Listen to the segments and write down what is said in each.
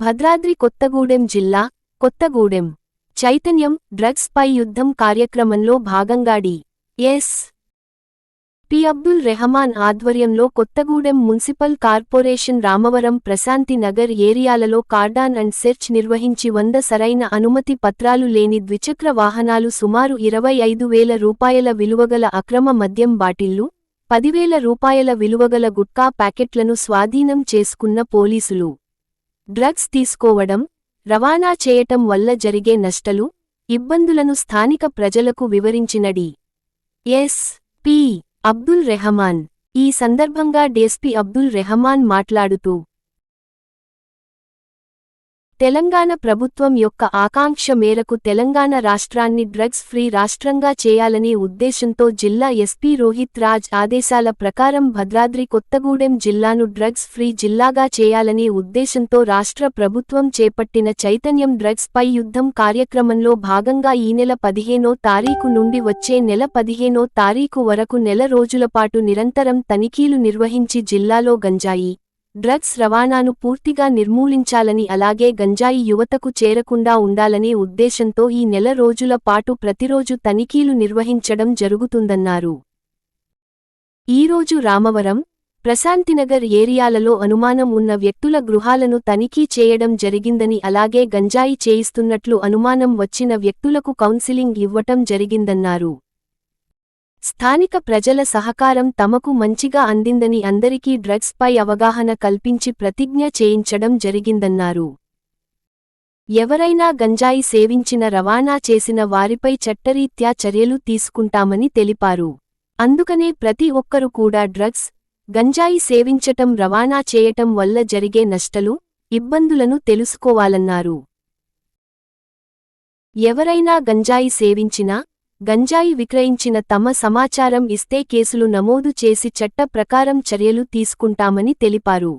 భద్రాద్రి కొత్తగూడెం జిల్లా కొత్తగూడెం చైతన్యం డ్రగ్స్ పై యుద్ధం కార్యక్రమంలో భాగంగా డి.ఎస్. పి. అబ్దుల్ రెహమాన్ ఆధ్వర్యంలో కొత్తగూడెం మున్సిపల్ కార్పొరేషన్ రామవరం ప్రశాంతి నగర్ ఏరియాలలో కార్డాన్ అండ్ సెర్చ్ నిర్వహించి 100 సరైన అనుమతి పత్రాలు లేని ద్విచక్ర వాహనాలు సుమారు 25,000 రూపాయల విలువగల అక్రమ మద్యం బాటిళ్లు, 10,000 రూపాయల విలువగల గుట్కా ప్యాకెట్లను స్వాధీనం చేసుకున్న పోలీసులు. డ్రగ్స్ తీసుకోవడం, రవాణా చేయటం వల్ల జరిగే నష్టాలు, ఇబ్బందులను స్థానిక ప్రజలకు వివరించిన డి.ఎస్. పి. అబ్దుల్ రెహమాన్. ఈ సందర్భంగా డీఎస్పీ అబ్దుల్ రెహమాన్ మాట్లాడుతూ, తెలంగాణ ప్రభుత్వం యొక్క ఆకాంక్ష మేరకు తెలంగాణ రాష్ట్రాన్ని డ్రగ్స్ ఫ్రీ రాష్ట్రంగా చేయాలనే ఉద్దేశంతో జిల్లా ఎస్పీ రోహిత్ రాజ్ ఆదేశాల ప్రకారం భద్రాద్రి కొత్తగూడెం జిల్లాను డ్రగ్స్ ఫ్రీ జిల్లాగా చేయాలనే ఉద్దేశంతో రాష్ట్ర ప్రభుత్వం చేపట్టిన చైతన్యం డ్రగ్స్ పై యుద్ధం కార్యక్రమంలో భాగంగా ఈ నెల 15వ తారీఖు నుండి వచ్చే నెల 15వ తారీఖు వరకు నెల రోజులపాటు నిరంతరం తనిఖీలు నిర్వహించి జిల్లాలో గంజాయి, డ్రగ్స్ రవాణాను పూర్తిగా నిర్మూలించాలని అలాగే గంజాయి యువతకు చేరకుండా ఉండాలనే ఉద్దేశంతో ఈ నెల రోజుల పాటు ప్రతిరోజు తనిఖీలు నిర్వహించడం జరుగుతుందన్నారు. ఈరోజు రామవరం, ప్రశాంతినగర్ ఏరియాలలో అనుమానం ఉన్న వ్యక్తుల గృహాలను తనిఖీ చేయడం జరిగిందని అలాగే గంజాయి చేయిస్తున్నట్లు అనుమానం వచ్చిన వ్యక్తులకు కౌన్సిలింగ్ ఇవ్వటం జరిగిందన్నారు. స్థానిక ప్రజల సహకారం తమకు మంచిగా అందిందని అందరికీ డ్రగ్స్ పై అవగాహన కల్పించి ప్రతిజ్ఞ చేయించడం జరిగిందన్నారు. ఎవరైనా గంజాయి సేవించిన రవాణా చేసిన వారిపై చట్టరీత్యా చర్యలు తీసుకుంటామని తెలిపారు. అందుకనే ప్రతి ఒక్కరు కూడా డ్రగ్స్, గంజాయి సేవించటం రవాణా చేయటం వల్ల జరిగే నష్టాలు, ఇబ్బందులను తెలుసుకోవాలన్నారు. ఎవరైనా గంజాయి సేవించినా, గంజాయి విక్రయించిన తమ సమాచారం ఇస్తే కేసులు నమోదు చేసి చట్ట ప్రకారం చర్యలు తీసుకుంటామని తెలిపారు.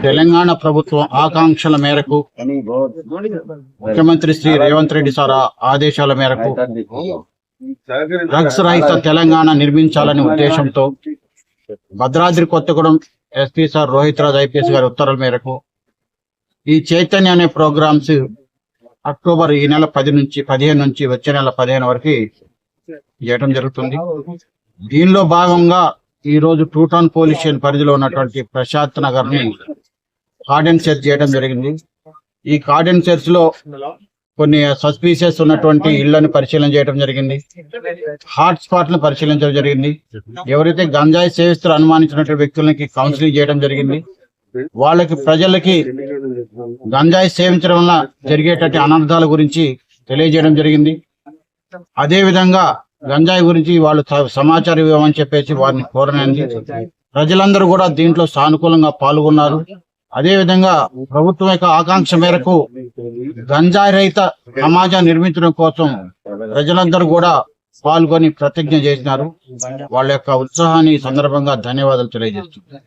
తెలంగాణ ప్రభుత్వం ఆకాంక్షల మేరకు ముఖ్యమంత్రి శ్రీ రేవంత్ రెడ్డి సార్ ఆదేశాల మేరకు డ్రగ్స్ రహిత తెలంగాణ నిర్మించాలనే ఉద్దేశంతో Bhadradri Kothagudem SP sir Rohit Raj IPS గారి ఉత్తర్వుల మేరకు ఈ చైతన్య అనే ప్రోగ్రామ్స్ అక్టోబర్ ఈ నెల 15 నుంచి వచ్చే నెల 15 వరకు చేయడం జరుగుతుంది. దీనిలో భాగంగా ఈ రోజు టూ టౌన్ పోలీస్ స్టేషన్ పరిధిలో ఉన్నటువంటి ప్రశాంత్ నగర్ ని కార్డన్ సెర్చ్ చేయడం జరిగింది. ఈ కార్డన్ సెర్చ్ లో కొన్ని సస్పీషియస్ ఉన్నటువంటి ఇళ్లను పరిశీలన చేయడం జరిగింది. హాట్ స్పాట్ ను పరిశీలించడం జరిగింది. ఎవరైతే గంజాయి సేవిస్తారో అనుమానించినటువంటి వ్యక్తులకి కౌన్సిలింగ్ చేయడం జరిగింది. వాళ్ళకి ప్రజలకి గంజాయి సేవించడం వల్ల జరిగేటటువంటి అనర్థాల గురించి తెలియజేయడం జరిగింది. అదే విధంగా గంజాయి గురించి వాళ్ళు సమాచారం ఇవ్వమని చెప్పేసి వారిని కోరనండి. ప్రజలందరూ కూడా దీంట్లో సానుకూలంగా పాల్గొన్నారు. అదే విధంగా ప్రభుత్వం యొక్క ఆకాంక్ష మేరకు గంజాయి రహిత సమాజం నిర్మించడం కోసం ప్రజలందరూ కూడా పాల్గొని ప్రతిజ్ఞ చేసినారు. వాళ్ళ యొక్క ఉత్సాహాన్ని ఈ సందర్భంగా ధన్యవాదాలు తెలియజేస్తున్నారు.